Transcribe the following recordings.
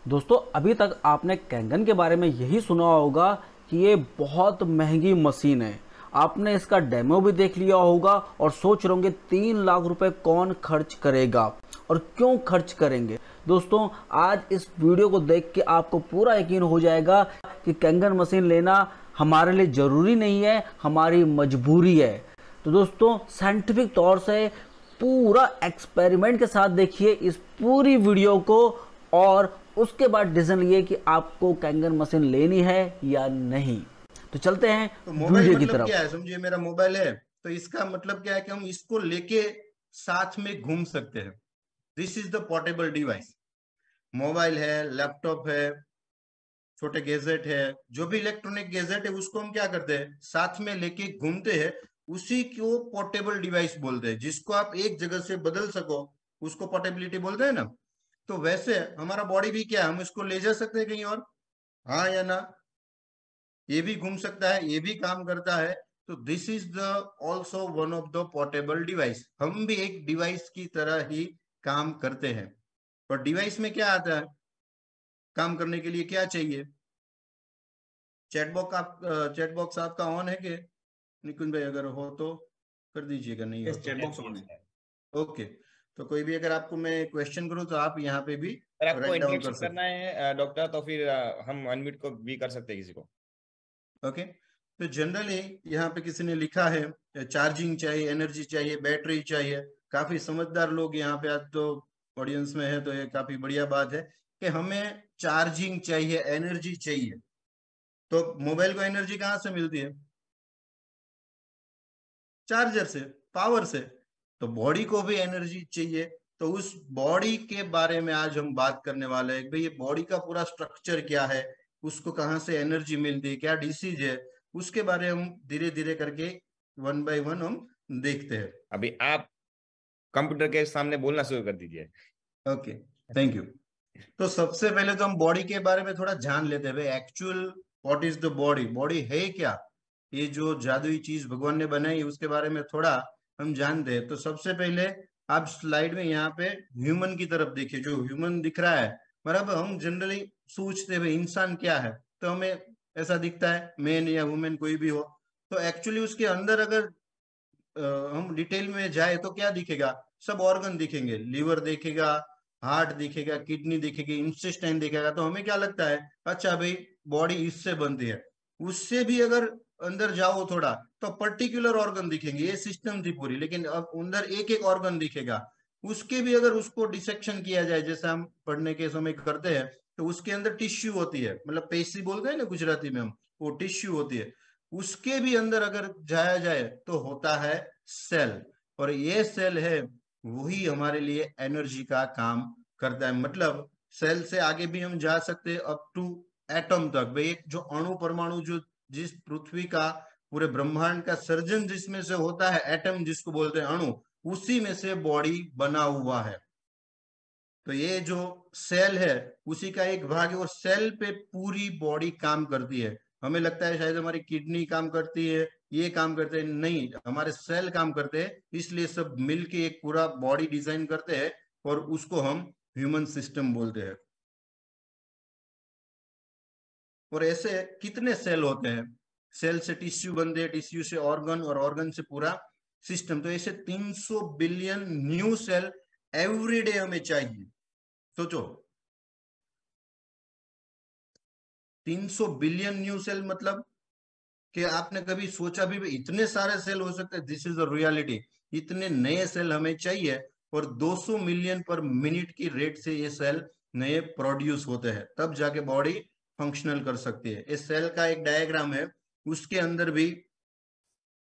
दोस्तों अभी तक आपने कैंगन के बारे में यही सुना होगा कि ये बहुत महंगी मशीन है। आपने इसका डेमो भी देख लिया होगा और सोच रहे होंगे 3 लाख रुपए कौन खर्च करेगा और क्यों खर्च करेंगे। दोस्तों आज इस वीडियो को देख के आपको पूरा यकीन हो जाएगा कि कैंगन मशीन लेना हमारे लिए ज़रूरी नहीं है, हमारी मजबूरी है। तो दोस्तों साइंटिफिक तौर से पूरा एक्सपेरिमेंट के साथ देखिए इस पूरी वीडियो को और उसके बाद डिसीजन लिए कि आपको कैंगन मशीन लेनी है या नहीं। तो चलते हैं तो मोबाइल वीडियो की मतलब क्या तरफ। है? समझिए, मेरा मोबाइल है तो इसका मतलब क्या है कि हम इसको लेके साथ में घूम सकते हैं। This is the portable device. Mobile है, लैपटॉप है, छोटे गैजेट है, जो भी इलेक्ट्रॉनिक गैजेट है उसको हम क्या करते हैं, साथ में लेके घूमते हैं। उसी को पोर्टेबल डिवाइस बोलते हैं, जिसको आप एक जगह से बदल सको, उसको पोर्टेबिलिटी बोलते हैं ना। तो वैसे हमारा बॉडी भी क्या है, हम इसको ले जा सकते हैं कहीं और, हाँ या ना? ये भी घूम सकता है, ये भी काम करता है। तो this is the also one of the portable device. हम भी एक डिवाइस की तरह ही काम करते हैं। और डिवाइस में क्या आता है, काम करने के लिए क्या चाहिए? चैट बॉक्स आपका ऑन है कि निकुंज भाई? अगर हो तो कर दीजिएगा, नहीं हो यस तो चैट बॉक्स ऑन है। ओके। तो कोई भी अगर आपको मैं क्वेश्चन करूं तो आप यहाँ पे भी अगर आपको राइट डाउन कर इंटरेक्शन करना सकते है डॉक्टर, तो फिर हम अनम्यूट को भी कर सकते हैं किसी को। हैं। ओके। तो जनरली यहाँ पे किसी ने लिखा है चार्जिंग चाहिए, एनर्जी चाहिए, बैटरी चाहिए। काफी समझदार लोग यहाँ पे आज तो ऑडियंस में है, तो ये काफी बढ़िया बात है कि हमें चार्जिंग चाहिए, एनर्जी चाहिए। तो मोबाइल को एनर्जी कहाँ से मिलती है? चार्जर से, पावर से। तो बॉडी को भी एनर्जी चाहिए। तो उस बॉडी के बारे में आज हम बात करने वाले हैं। भाई ये बॉडी का पूरा स्ट्रक्चर क्या है, उसको कहाँ से एनर्जी मिलती है, क्या डिसीज है, उसके बारे में हम धीरे धीरे करके वन बाय वन हम देखते हैं। अभी आप कंप्यूटर के सामने बोलना शुरू कर दीजिए। Okay, thank you. तो सबसे पहले तो हम बॉडी के बारे में थोड़ा जान लेते हैं। भाई actual what is the body, body है क्या? ये जो जादुई चीज भगवान ने बनाई उसके बारे में थोड़ा हम जानते हैं। तो सबसे पहले आप स्लाइड में यहाँ पे ह्यूमन की तरफ देखिए। जो ह्यूमन दिख रहा है, मतलब हम जनरली सोचते हैं भाई इंसान क्या है, तो हमें ऐसा दिखता है, मैन या वुमेन कोई भी हो। तो एक्चुअली उसके अंदर अगर हम डिटेल में जाए तो क्या दिखेगा? सब ऑर्गन दिखेंगे, लीवर दिखेगा, हार्ट दिखेगा, किडनी दिखेगी, इंटेस्टाइन दिखेगा। तो हमें क्या लगता है, अच्छा भाई बॉडी इससे बनती है। उससे भी अगर अंदर जाओ थोड़ा तो पर्टिकुलर ऑर्गन दिखेंगे। ये सिस्टम थी पूरी, लेकिन अब अंदर एक एक ऑर्गन दिखेगा। उसके भी अगर उसको डिसेक्शन किया जाए, जैसे हम पढ़ने के समय करते हैं, तो उसके अंदर टिश्यू होती है, मतलब पेशी बोलते हैं ना गुजराती में हम, वो टिश्यू होती है। उसके भी अंदर अगर जाया जाए तो होता है सेल। और ये सेल है, वही हमारे लिए एनर्जी का काम करता है। मतलब सेल से आगे भी हम जा सकते हैं, अप टू एटम तक। भाई एक जो अणु परमाणु, जो जिस पृथ्वी का पूरे ब्रह्मांड का सर्जन जिसमें से होता है, एटम जिसको बोलते हैं अणु, उसी में से बॉडी बना हुआ है। तो ये जो सेल है उसी का एक भाग है, और सेल पे पूरी बॉडी काम करती है। हमें लगता है शायद हमारी किडनी काम करती है, ये काम करते हैं, नहीं, हमारे सेल काम करते हैं। इसलिए सब मिलके एक पूरा बॉडी डिजाइन करते हैं, और उसको हम ह्यूमन सिस्टम बोलते हैं। और ऐसे कितने सेल होते हैं? सेल से टिश्यू बनते हैं, टिश्यू से ऑर्गन, और ऑर्गन से पूरा सिस्टम। तो ऐसे 300 billion new cell every day हमें चाहिए। सोचो, 300 बिलियन न्यू सेल, मतलब कि आपने कभी सोचा भी इतने सारे सेल हो सकते हैं? This is the reality. इतने नए सेल हमें चाहिए, और 200 मिलियन पर मिनट की रेट से ये सेल नए प्रोड्यूस होते हैं, तब जाके बॉडी फंक्शनल कर सकती है। इस सेल का एक डायग्राम है, उसके अंदर भी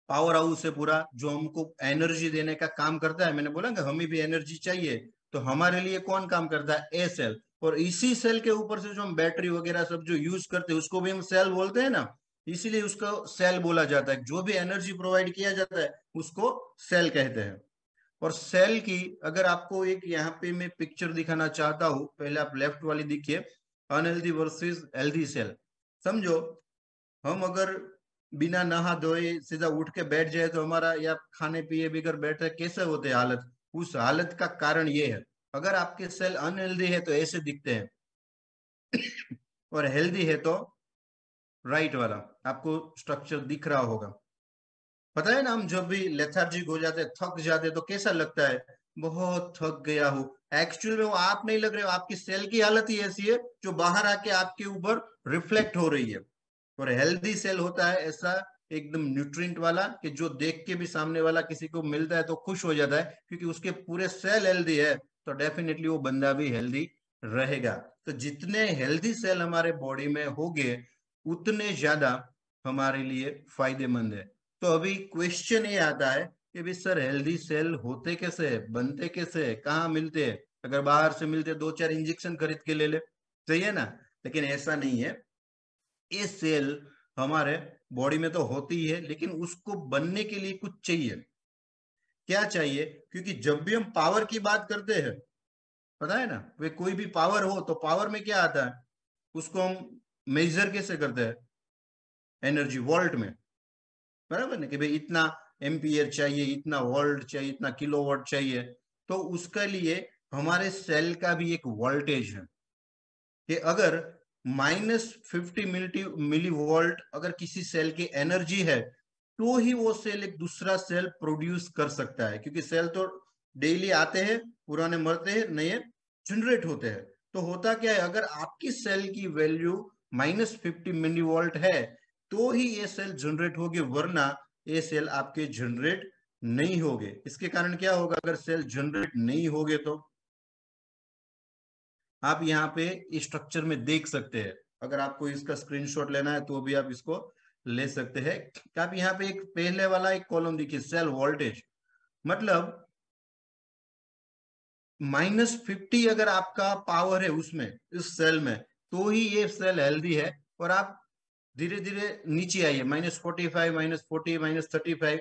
पावर हाउस है पूरा, जो हमको एनर्जी देने का काम करता है। मैंने बोला कि हमें भी एनर्जी चाहिए, तो हमारे लिए कौन काम करता है? ए सेल। और इसी सेल के ऊपर से जो हम बैटरी वगैरह सब जो यूज करते हैं उसको भी हम सेल बोलते हैं ना, इसीलिए उसको सेल बोला जाता है। जो भी एनर्जी प्रोवाइड किया जाता है उसको सेल कहते हैं। और सेल की अगर आपको एक यहाँ पे मैं पिक्चर दिखाना चाहता हूँ, पहले आप लेफ्ट वाली देखिए, अनहेल्दी वर्सेस हेल्दी सेल। समझो, हम अगर बिना नहा धोए सीधा उठ के बैठ जाए तो हमारा, या खाने पिए बगैर बैठे, कैसे होते हैं हालत? उस हालत का कारण ये है। अगर आपके सेल अनहेल्दी है तो ऐसे दिखते हैं। और हेल्दी है तो राइट वाला आपको स्ट्रक्चर दिख रहा होगा। पता है ना, हम जब भी लेथार्जिक हो जाते, थक जाते, तो कैसा लगता है, बहुत थक गया हूं। एक्चुअल में वो आप नहीं लग रहे हो, आपकी सेल की हालत ही ऐसी है जो बाहर आके आपके ऊपर रिफ्लेक्ट हो रही है। और हेल्दी सेल होता है ऐसा, एकदम न्यूट्रिएंट वाला, कि जो देख के भी सामने वाला किसी को मिलता है तो खुश हो जाता है, क्योंकि उसके पूरे सेल हेल्दी है, तो डेफिनेटली वो बंदा भी हेल्दी रहेगा। तो जितने हेल्दी सेल हमारे बॉडी में होंगे उतने ज्यादा हमारे लिए फायदेमंद है। तो अभी क्वेश्चन ये आता है कि भी सर हेल्दी सेल होते कैसे है, बनते कैसे है, कहाँ मिलते हैं? अगर बाहर से मिलते 2-4 इंजेक्शन खरीद के ले ले, सही है ना? लेकिन ऐसा नहीं है। ये सेल हमारे बॉडी में तो होती ही है, लेकिन उसको बनने के लिए कुछ चाहिए। क्या चाहिए? क्योंकि जब भी हम पावर की बात करते हैं, पता है ना, वे कोई भी पावर हो तो पावर में क्या आता है, उसको हम मेजर कैसे करते हैं? एनर्जी वोल्ट में, बराबर ना, कि भाई इतना एम्पियर चाहिए, इतना वोल्ट चाहिए, इतना किलोवाट चाहिए। तो उसके लिए हमारे सेल का भी एक वोल्टेज है, कि अगर -50 मिली वोल्ट अगर किसी सेल की एनर्जी है, तो ही वो सेल एक दूसरा सेल प्रोड्यूस कर सकता है। क्योंकि सेल तो डेली आते हैं, पुराने मरते हैं, नए जनरेट होते हैं। तो होता क्या है, अगर आपकी सेल की वैल्यू -50 मिली वोल्ट है, तो ही ये सेल जनरेट होगी, वरना ये सेल आपके जनरेट नहीं होगे। इसके कारण क्या होगा, अगर सेल जनरेट नहीं होगे तो आप यहाँ पे स्ट्रक्चर में देख सकते हैं। अगर आपको इसका स्क्रीनशॉट लेना है तो भी आप इसको ले सकते हैं। आप यहाँ पे एक पहले वाला एक कॉलम देखिए, सेल वोल्टेज, मतलब -50 अगर आपका पावर है उसमें, इस सेल में, तो ही ये सेल हेल्दी है। और आप धीरे धीरे नीचे आइए, -45, -40, -35।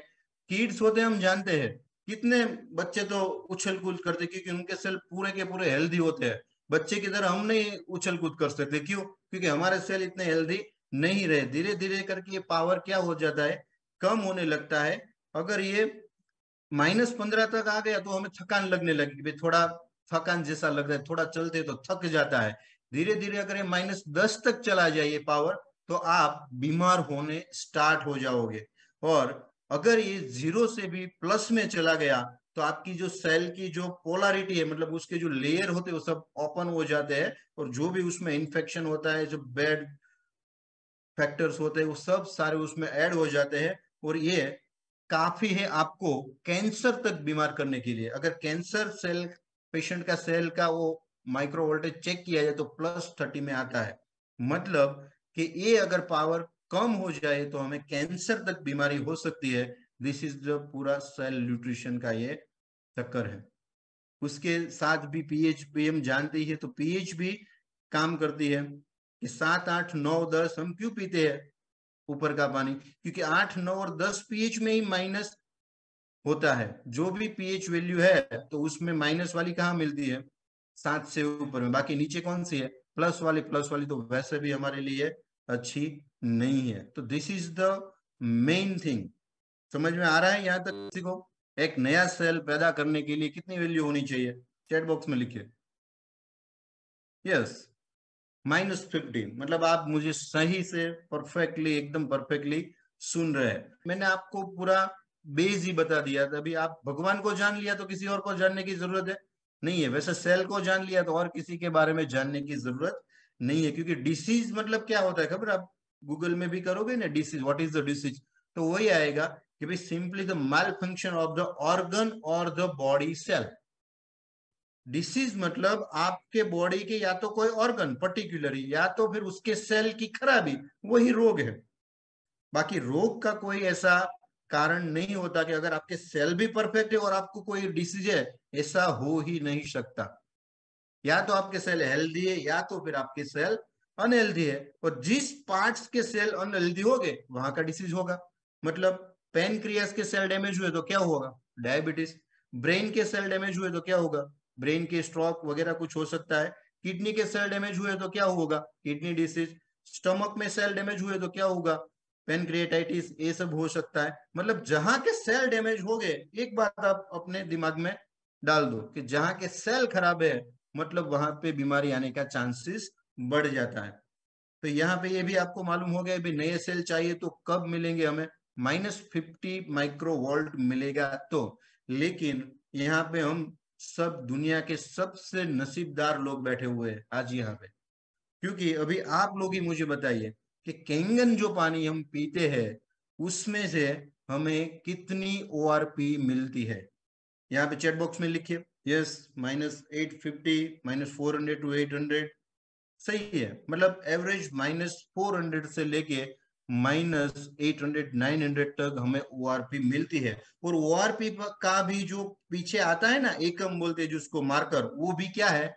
किड्स होते हैं, हम जानते हैं, कितने बच्चे तो उछल कूद करते, क्योंकि उनके सेल पूरे के पूरे हेल्दी होते हैं। बच्चे की तरह हम नहीं उछल कूद कर सकते, क्यों? क्योंकि हमारे सेल इतने हेल्दी नहीं रहे। धीरे धीरे करके ये पावर क्या हो जाता है, कम होने लगता है। अगर ये -15 तक आ गया तो हमें थकान लगने लगी, भाई थोड़ा थकान जैसा लग रहा है, थोड़ा चलते तो थक जाता है। धीरे धीरे अगर ये -10 तक चला जाए ये पावर, तो आप बीमार होने स्टार्ट हो जाओगे। और अगर ये 0 से भी प्लस में चला गया, तो आपकी जो सेल की जो पोलैरिटी है, मतलब उसके जो लेयर होते हैं, वो सब ओपन हो जाते हैं। और जो भी उसमें इंफेक्शन होता है, जो बैड फैक्टर्स होते हैं, वो सब सारे उसमें ऐड हो जाते हैं। और ये काफी है आपको कैंसर तक बीमार करने के लिए। अगर कैंसर सेल, पेशेंट का सेल का वो माइक्रो वोल्टेज चेक किया जाए तो +30 में आता है। मतलब कि ये अगर पावर कम हो जाए तो हमें कैंसर तक बीमारी हो सकती है। दिस इज द पूरा सेल न्यूट्रिशन का ये चक्कर है। उसके साथ भी पीएच भी हम जानते ही है, तो पीएच भी काम करती है कि 7, 8, 9, 10 हम क्यों पीते हैं ऊपर का पानी? क्योंकि 8, 9 और 10 पीएच में ही माइनस होता है। जो भी पीएच वैल्यू है तो उसमें माइनस वाली कहाँ मिलती है? 7 से ऊपर में। बाकी नीचे कौन सी है? प्लस वाली। प्लस वाली तो वैसे भी हमारे लिए अच्छी नहीं है। तो this is the main thing. समझ में आ रहा है यहाँ तक किसी को? एक नया सेल पैदा करने के लिए कितनी वैल्यू होनी चाहिए? चैट बॉक्स में लिखिए। यस, -50। मतलब आप मुझे सही से परफेक्टली, एकदम परफेक्टली सुन रहे हैं। मैंने आपको पूरा बेस ही बता दिया था। अभी आप भगवान को जान लिया तो किसी और को जानने की जरूरत है नहीं है। वैसे सेल को जान लिया तो और किसी के बारे में जानने की जरूरत नहीं है। क्योंकि डिसीज मतलब क्या होता है खबर? आप गूगल में भी करोगे ना disease, what is the disease, तो वही आएगा कि भाई simply the malfunction of the organ और द बॉडी सेल। डिसीज मतलब आपके बॉडी के या तो कोई ऑर्गन पर्टिकुलरली, या तो फिर उसके सेल की खराबी, वही रोग है। बाकी रोग का कोई ऐसा कारण नहीं होता कि अगर आपके सेल भी परफेक्ट है और आपको कोई डिसीज है, ऐसा हो ही नहीं सकता। या तो आपके सेल हेल्दी है या तो फिर आपके सेल अनहेल्दी है। और जिस पार्ट्स के सेल अनहेल्दी हो गए वहां का डिसीज होगा। मतलब पेनक्रियास के सेल डैमेज हुए तो क्या होगा? डायबिटीज। ब्रेन के सेल डैमेज हुए तो क्या होगा? ब्रेन के स्ट्रोक वगैरह कुछ हो सकता है। किडनी के सेल डैमेज हुए तो क्या होगा? Kidney disease. स्टमक में सेल डैमेज हुए तो क्या होगा? पेनक्रिएटाइटिस। ये सब हो सकता है। मतलब जहां के सेल डैमेज हो गए, एक बात आप अपने दिमाग में डाल दो कि जहां के सेल खराब है, मतलब वहां पे बीमारी आने का चांसेस बढ़ जाता है। तो यहाँ पे ये भी आपको मालूम हो गया भी नए सेल चाहिए तो कब मिलेंगे हमें, -50 माइक्रोवोल्ट मिलेगा तो। लेकिन यहाँ पे हम सब दुनिया के सबसे नसीबदार लोग बैठे हुए हैं आज यहाँ पे, क्योंकि अभी आप लोग ही मुझे बताइए कि कैंगन जो पानी हम पीते हैं उसमें से हमें कितनी ORP मिलती है। यहाँ पे चैट बॉक्स में लिखिए यस, -850 -400 to 800 सही है। मतलब एवरेज -400 से लेके -800 900 तक हमें ORP मिलती है। और ORP का भी जो पीछे आता है ना एकम बोलते हैं जिसको मार्कर, वो भी क्या है,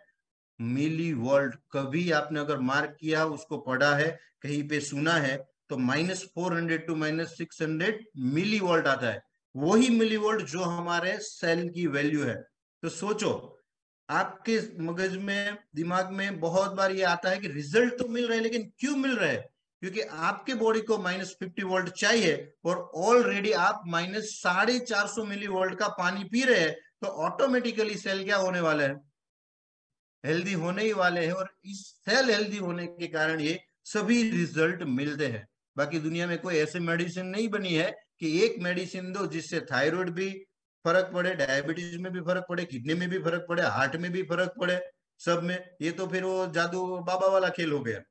मिली वोल्ट। कभी आपने अगर मार्क किया, उसको पढ़ा है, कहीं पे सुना है, तो -400 to -600 मिली वोल्ट आता है। वही मिली वोल्ट जो हमारे सेल की वैल्यू है। तो सोचो, आपके मगज में दिमाग में बहुत बार ये आता है कि रिजल्ट तो मिल रहा है, लेकिन क्यों मिल रहा है? क्योंकि आपके बॉडी को -50 वोल्ट चाहिए और ऑलरेडी आप -450 मिली वोल्ट का पानी पी रहे हैं, तो ऑटोमेटिकली सेल क्या होने वाला है, हेल्दी होने ही वाले हैं। और इस सेल हेल्दी होने के कारण ये सभी रिजल्ट मिलते हैं। बाकी दुनिया में कोई ऐसी मेडिसिन नहीं बनी है कि एक मेडिसिन दो जिससे थायराइड भी फर्क पड़े, डायबिटीज में भी फर्क पड़े, किडनी में भी फर्क पड़े, हार्ट में भी फर्क पड़े, सब में। ये तो फिर वो जादू बाबा वाला खेल हो गया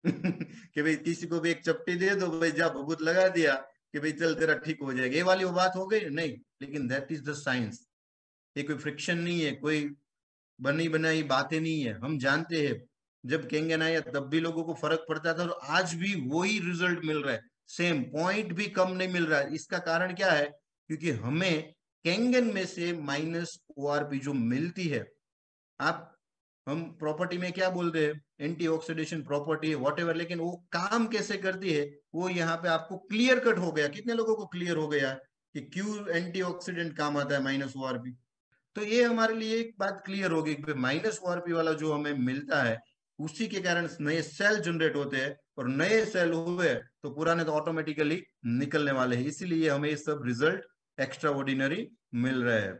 कि भाई किसी को भी एक चपटी दे दो, भाई जा भभूत लगा दिया कि भाई चल तेरा ठीक हो जाएगा, ये वाली वो बात हो गई नहीं। लेकिन दैट इज द साइंस। ये कोई फ्रिक्शन नहीं है, कोई बनी बनाई बातें नहीं है। हम जानते हैं जब कैंगन आया तब भी लोगों को फर्क पड़ता था, और आज भी वही रिजल्ट मिल रहा है, सेम पॉइंट भी कम नहीं मिल रहा है। इसका कारण क्या है? क्योंकि हमें कैंगन में से -ORP जो मिलती है, आप हम प्रॉपर्टी में क्या बोलते हैं, एंटी ऑक्सीडेशन प्रॉपर्टी है वॉट एवर, लेकिन वो काम कैसे करती है वो यहाँ पे आपको क्लियर कट हो गया। कितने लोगों को क्लियर हो गया कि क्यों एंटीऑक्सीडेंट काम आता है -ORP? तो ये हमारे लिए एक बात क्लियर होगी कि -ORP वाला जो हमें मिलता है उसी के कारण नए सेल जनरेट होते हैं, और नए सेल हुए तो पुराने तो ऑटोमेटिकली निकलने वाले हैं। इसीलिए हमें ये सब रिजल्ट एक्स्ट्रा ऑर्डिनरी मिल रहे हैं।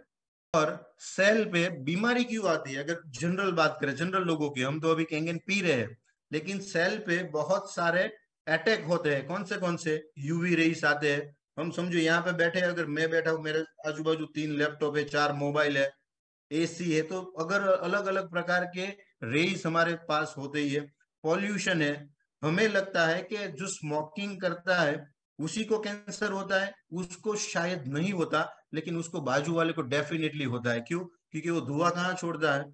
और सेल पे बीमारी क्यों आती है? अगर जनरल बात करें, जनरल लोगों की, हम तो अभी कैंगन पी रहे हैं, लेकिन सेल पे बहुत सारे अटैक होते हैं। कौन से UV रेस आते हैं। हम समझो यहाँ पे बैठे, अगर मैं बैठा हूँ, मेरे आजू बाजू 3 लैपटॉप है, 4 मोबाइल है, AC है, तो अगर अलग अलग प्रकार के रेस हमारे पास होते ही है, पॉल्यूशन है, हमें लगता है कि जो स्मोकिंग करता है उसी को कैंसर होता है, उसको शायद नहीं होता, लेकिन उसको बाजू वाले को डेफिनेटली होता है। क्यों? क्योंकि वो धुआं कहाँ छोड़ता है,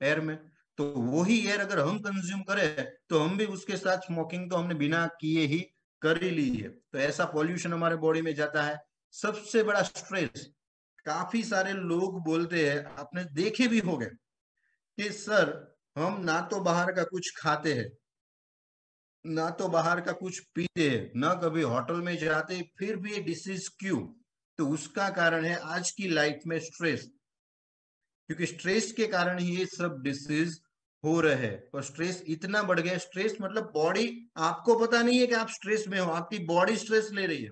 एयर में। तो वही एयर अगर हम कंज्यूम करें तो हम भी उसके साथ, स्मोकिंग तो हमने बिना किए ही कर ही ली है, तो ऐसा पॉल्यूशन हमारे बॉडी में जाता है। सबसे बड़ा स्ट्रेस, काफी सारे लोग बोलते हैं, आपने देखे भी होंगे कि सर हम ना तो बाहर का कुछ खाते हैं, ना तो बाहर का कुछ पीते हैं, ना कभी होटल में जाते, फिर भी ये डिसीज क्यों? तो उसका कारण है आज की लाइफ में स्ट्रेस। क्योंकि स्ट्रेस के कारण ही ये सब डिसीज हो रहे हैं। और स्ट्रेस इतना बढ़ गया, स्ट्रेस मतलब बॉडी, आपको पता नहीं है कि आप स्ट्रेस में हो, आपकी बॉडी स्ट्रेस ले रही है।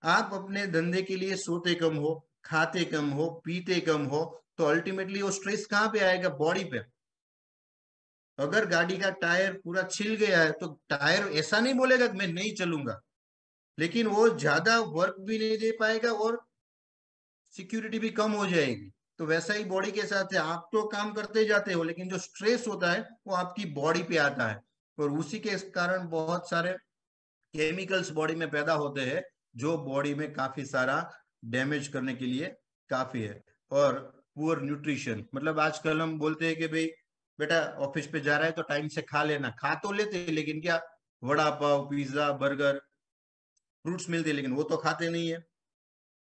आप अपने धंधे के लिए सोते कम हो, खाते कम हो, पीते कम हो, तो अल्टीमेटली वो स्ट्रेस कहाँ पे आएगा? बॉडी पे। अगर गाड़ी का टायर पूरा छिल गया है तो टायर ऐसा नहीं बोलेगा कि मैं नहीं चलूंगा, लेकिन वो ज्यादा वर्क भी नहीं दे पाएगा और सिक्योरिटी भी कम हो जाएगी। तो वैसा ही बॉडी के साथ है, आप तो काम करते जाते हो, लेकिन जो स्ट्रेस होता है वो आपकी बॉडी पे आता है, और उसी के कारण बहुत सारे केमिकल्स बॉडी में पैदा होते हैं जो बॉडी में काफी सारा डैमेज करने के लिए काफी है। और पुअर न्यूट्रिशन, मतलब आजकल हम बोलते हैं कि भाई बेटा ऑफिस पे जा रहा है तो टाइम से खा लेना, खा तो लेते हैं, लेकिन क्या, vada pav, pizza, burger, fruits मिलते हैं, लेकिन वो तो खाते नहीं है,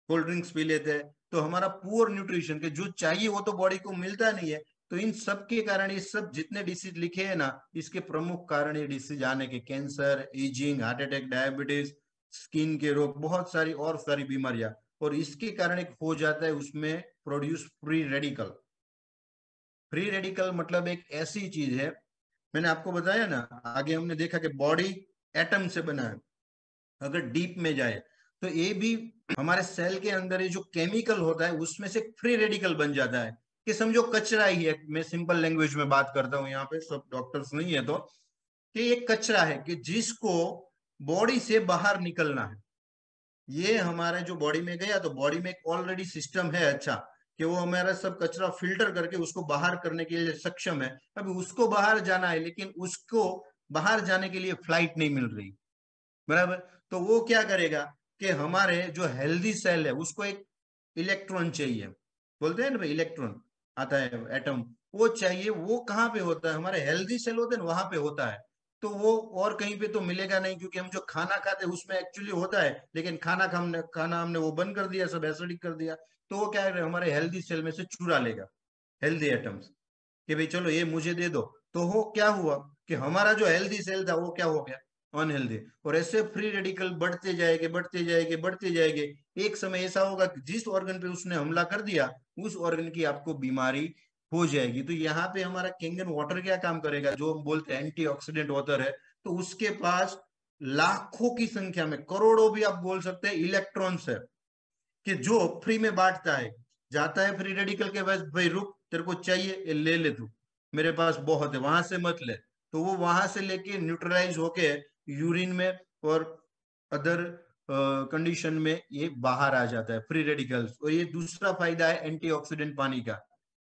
कोल्ड ड्रिंक्स पी लेते हैं। तो हमारा पुअर न्यूट्रिशन के जो चाहिए वो तो बॉडी को मिलता नहीं है। तो इन सब के कारण ये सब जितने डिसीज लिखे हैं ना, इसके प्रमुख कारण ये डिसीज आने के, cancer, ageing, heart attack, diabetes, skin के रोग, बहुत सारी और सारी बीमारियां। और इसके कारण एक हो जाता है उसमें produce free radical. Free radical मतलब एक ऐसी चीज है, मैंने आपको बताया ना, आगे हमने देखा कि बॉडी एटम से बना है। अगर डीप में जाए तो ये भी हमारे सेल के अंदर ये जो केमिकल होता है उसमें से फ्री रेडिकल बन जाता है। कि समझो कचरा ही है, मैं सिंपल लैंग्वेज में बात करता हूँ, यहाँ पे सब डॉक्टर्स नहीं है, तो कि एक कचरा है कि जिसको बॉडी से बाहर निकलना है। ये हमारे जो बॉडी में गया तो बॉडी में एक ऑलरेडी सिस्टम है अच्छा, कि वो हमारा सब कचरा फिल्टर करके उसको बाहर करने के लिए सक्षम है। अभी उसको बाहर जाना है, लेकिन उसको बाहर जाने के लिए फ्लाइट नहीं मिल रही, बराबर। तो वो क्या करेगा कि हमारे जो हेल्दी सेल है उसको एक इलेक्ट्रॉन चाहिए, बोलते हैं ना भाई, इलेक्ट्रॉन आता है, एटम, वो चाहिए। वो कहाँ पे होता है? हमारे हेल्दी सेल होते हैं ना, वहां पे होता है। तो वो और कहीं पे तो मिलेगा नहीं, क्योंकि हम जो खाना खाते हैं उसमें एक्चुअली होता है, लेकिन खाना हमने वो बंद कर दिया, सब एसिडिक कर दिया। तो वो क्या है, हमारे हेल्दी सेल में से चुरा लेगा हेल्दी एटम्स, कि भाई चलो ये मुझे दे दो। तो वो क्या हुआ कि हमारा जो हेल्दी सेल था वो क्या हो गया, अनहेल्दी। और ऐसे फ्री रेडिकल बढ़ते जाएंगे बढ़ते जाएंगे बढ़ते जाएंगे। एक समय ऐसा होगा कि जिस ऑर्गन पे उसने हमला कर दिया, उस ऑर्गन की आपको बीमारी हो जाएगी। तो यहाँ पे हमारा कैंगन वाटर क्या काम करेगा, जो हम बोलते हैं एंटीऑक्सीडेंट वाटर है, तो उसके पास लाखों की संख्या में, करोड़ों भी आप बोल सकते हैं, इलेक्ट्रॉन्स है, कि जो फ्री में बांटता है। जाता है फ्री रेडिकल के पास, भाई रुक, तेरे को चाहिए ये ले ले तू, मेरे पास बहुत है, वहां से मत ले। तो वो वहां से लेके न्यूट्रलाइज होके यूरिन में और अदर कंडीशन में ये बाहर आ जाता है फ्री रेडिकल्स। और ये दूसरा फायदा है एंटीऑक्सीडेंट पानी का।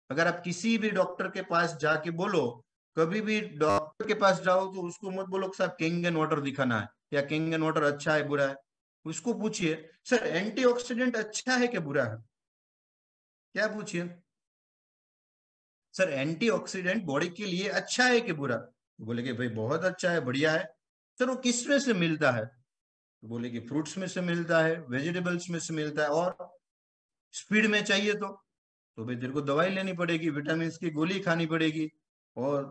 अगर आप किसी भी डॉक्टर के पास जाके बोलो, कभी भी डॉक्टर के पास जाओ, तो उसको मत बोलो कि साहब कैंगन वाटर दिखाना है, या कैंगन वाटर अच्छा है बुरा है। उसको पूछिए, सर एंटीऑक्सीडेंट अच्छा है कि बुरा है, क्या पूछिए, सर एंटीऑक्सीडेंट बॉडी के लिए अच्छा है कि बुरा? तो बोले कि भाई बहुत अच्छा है, बढ़िया है। सर वो किस में से मिलता है? तो बोले कि फ्रूट्स में से मिलता है, वेजिटेबल्स में से मिलता है, और स्पीड में चाहिए तो भाई तेरे को दवाई लेनी पड़ेगी, विटामिन की गोली खानी पड़ेगी। और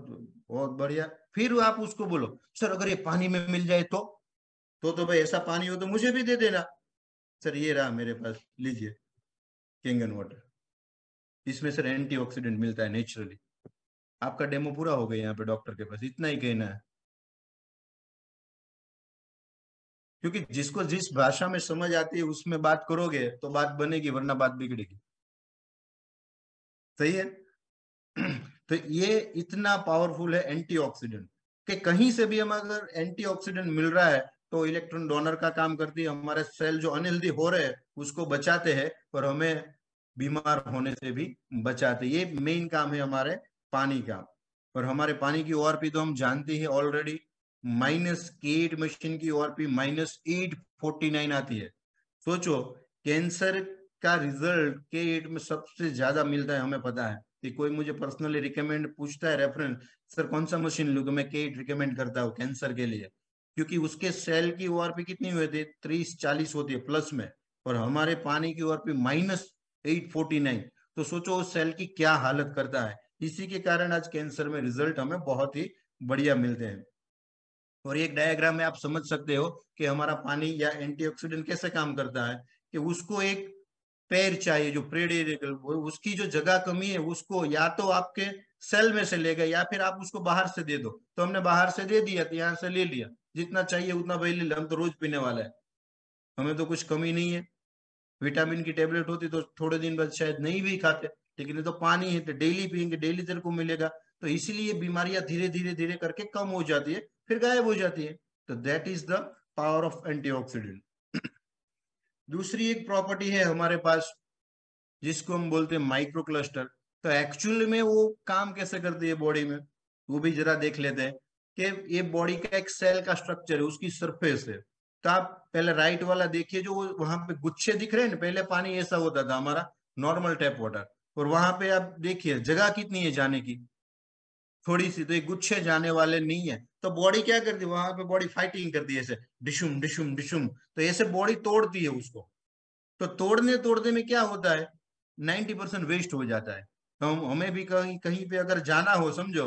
बहुत बढ़िया। फिर आप उसको बोलो, सर अगर ये पानी में मिल जाए तो भाई ऐसा पानी हो तो मुझे भी दे देना। सर ये रहा मेरे पास, लीजिए कैंगन वाटर, इसमें सर एंटीऑक्सीडेंट मिलता है नेचुरली। आपका डेमो पूरा हो गया यहाँ पे डॉक्टर के पास, इतना ही कहना है। क्योंकि जिसको जिस भाषा में समझ आती है उसमें बात करोगे तो बात बनेगी, वरना बात बिगड़ेगी। सही है। तो ये इतना पावरफुल है एंटीऑक्सीडेंट, कि कहीं से भी हम अगर एंटीऑक्सीडेंट मिल रहा है तो इलेक्ट्रॉन डोनर का काम करती है, हमारे सेल जो अनहेल्दी हो रहे हैं उसको बचाते हैं, और हमें बीमार होने से भी बचाते हैं। ये मेन काम है हमारे पानी का। और हमारे पानी की ओआरपी तो हम जानते हैं ऑलरेडी, -8 मशीन की ओआरपी -849 आती है। सोचो, कैंसर का रिजल्ट K8 में सबसे ज्यादा मिलता है, हमें पता है। कि कोई मुझे पर्सनली रिकमेंड पूछता है, रेफरेंस, सर कौन सा मशीन लूं, तो मैं K8 रिकमेंड करता हूँ कैंसर के लिए। क्योंकि उसके सेल की ओआरपी कितनी होती है, 30-40 होती है प्लस में, और हमारे पानी की ओआरपी -849। तो सोचो उस सेल की क्या हालत करता है। इसी के कारण आज कैंसर में रिजल्ट हमें बहुत ही बढ़िया मिलते हैं। और एक डायग्राम में आप समझ सकते हो कि हमारा पानी या एंटीऑक्सीडेंट कैसे काम करता है। कि उसको एक पैर चाहिए जो प्रेडेरिकल, उसकी जो जगह कमी है उसको या तो आपके सेल में से लेगा, या फिर आप उसको बाहर से दे दो। तो हमने बाहर से दे दिया, तो यहाँ से ले लिया, जितना चाहिए उतना वही ले लिया। हम तो रोज पीने वाला है, हमें तो कुछ कमी नहीं है। विटामिन की टेबलेट होती तो थोड़े दिन बाद शायद नहीं भी खाते, लेकिन ये तो पानी है, तो डेली पियेंगे, डेली तेरे को मिलेगा। तो इसीलिए बीमारियां धीरे धीरे धीरे करके कम हो जाती है, फिर गायब हो जाती है। तो that is the power of antioxidant. दूसरी एक प्रॉपर्टी है हमारे पास, जिसको हम बोलते हैं माइक्रो क्लस्टर। तो एक्चुअल में वो काम कैसे करती है बॉडी में, वो भी जरा देख लेते हैं। कि ये बॉडी का एक सेल का स्ट्रक्चर है, उसकी सरफेस है। तो आप पहले राइट वाला देखिए, जो वहां पे गुच्छे दिख रहे हैं ना, पहले पानी ऐसा होता था हमारा, नॉर्मल टैप वाटर। और वहां पे आप देखिए जगह कितनी है जाने की, थोड़ी सी। तो ये गुच्छे जाने वाले नहीं है। तो बॉडी क्या करती है वहां पे, बॉडी फाइटिंग करती है ऐसे, डिशुम डिशुम डिशुम। तो ऐसे बॉडी तोड़ती है उसको। तो तोड़ने तोड़ने में क्या होता है, 90% वेस्ट हो जाता है। तो हमें भी कहीं कहीं पे अगर जाना हो, समझो,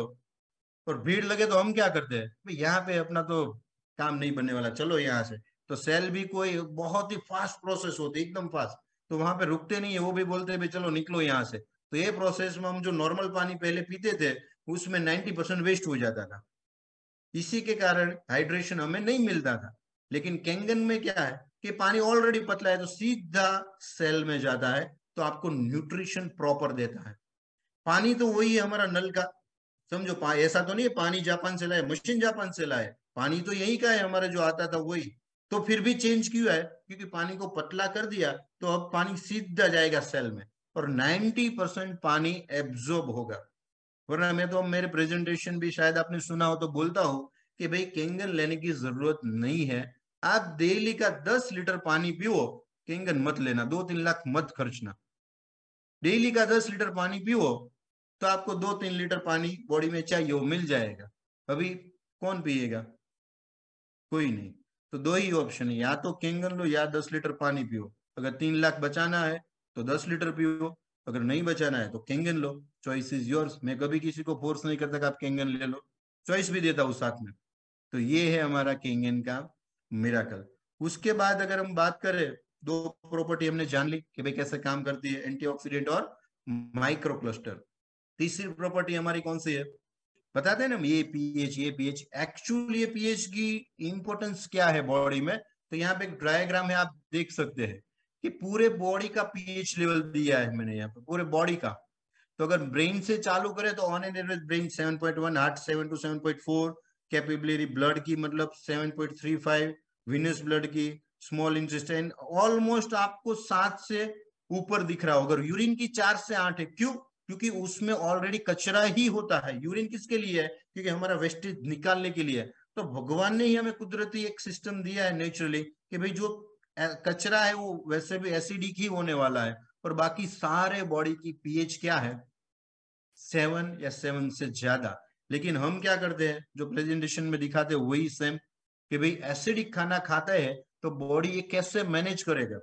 और भीड़ लगे, तो हम क्या करते हैं, भाई यहाँ पे अपना तो काम नहीं बनने वाला, चलो यहाँ से। तो सेल भी कोई बहुत ही फास्ट प्रोसेस होती है, एकदम फास्ट। तो वहां पे रुकते नहीं है, वो भी बोलते हैं भाई चलो निकलो यहाँ से। तो ये प्रोसेस में हम जो नॉर्मल पानी पहले पीते थे, उसमें 90% वेस्ट हो जाता था। इसी के कारण हाइड्रेशन हमें नहीं मिलता था। लेकिन कैंगन में क्या है कि पानी ऑलरेडी पतला है, तो सीधा सेल में जाता है, तो आपको न्यूट्रिशन प्रॉपर देता है। पानी तो वही है हमारा नल का, समझो। ऐसा तो नहीं है पानी जापान से लाए, मशीन जापान से लाए, पानी तो यही का है हमारा जो आता था वही। तो फिर भी चेंज क्यों है? क्योंकि पानी को पतला कर दिया तो अब पानी सीधा जाएगा सेल में और 90% पानी एब्जॉर्ब होगा। वरना मैं तो मेरे प्रेजेंटेशन भी शायद आपने सुना हो तो बोलता हूं कि भाई केंगन लेने की जरूरत नहीं है, आप डेली का 10 लीटर पानी पियो, केंगन मत लेना, 2-3 लाख मत खर्चना। डेली का 10 लीटर पानी पियो तो आपको 2-3 लीटर पानी बॉडी में चाहिए, वो मिल जाएगा। अभी कौन पिएगा? कोई नहीं। तो दो ही ऑप्शन है, या तो केंगन लो या 10 लीटर पानी पियो। अगर 3 लाख बचाना है तो 10 लीटर पियो, अगर नहीं बचाना है तो Kangen low. Choice is yours. मैं कभी किसी को फोर्स नहीं करता कि आप केंगन ले लो, चॉइस भी देता हूँ साथ में। तो ये है हमारा केंगन का मिराकल। उसके बाद अगर हम बात करें, दो प्रॉपर्टी हमने जान ली कि भाई कैसे काम करती है, एंटीऑक्सीडेंट और माइक्रो क्लस्टर। तीसरी प्रॉपर्टी हमारी कौन सी है? बताते हैं ना हम, ये पीएच एक्चुअली ये पीएच की इंपॉर्टेंस क्या है बॉडी में। तो यहाँ पे एक डायग्राम है, आप देख सकते हैं कि पूरे बॉडी का पीएच लेवल दिया है मैंने यहाँ पे, पूरे बॉडी का। तो अगर ब्रेन से चालू करें तो on an average brain 7.1, heart 7 to 7.4, capability blood की मतलब 7.35, विनस ब्लड की, स्मॉल इंटेस्टाइन ऑलमोस्ट आपको 7 से ऊपर दिख रहा होगा। यूरिन की 4 से 8 है। क्यों? क्योंकि उसमें ऑलरेडी कचरा ही होता है। यूरिन किसके लिए है? क्योंकि हमारा वेस्टेज निकालने के लिए है। तो भगवान ने ही हमें कुदरती एक सिस्टम दिया है नेचुरली कि भाई जो कचरा है वो वैसे भी एसिडिक ही होने वाला है, और बाकी सारे बॉडी की पीएच क्या है? 7 या 7 से ज्यादा। लेकिन हम क्या करते हैं, जो प्रेजेंटेशन में दिखाते हैं वही सेम, कि भाई एसिडिक खाना खाता है तो बॉडी ये कैसे मैनेज करेगा,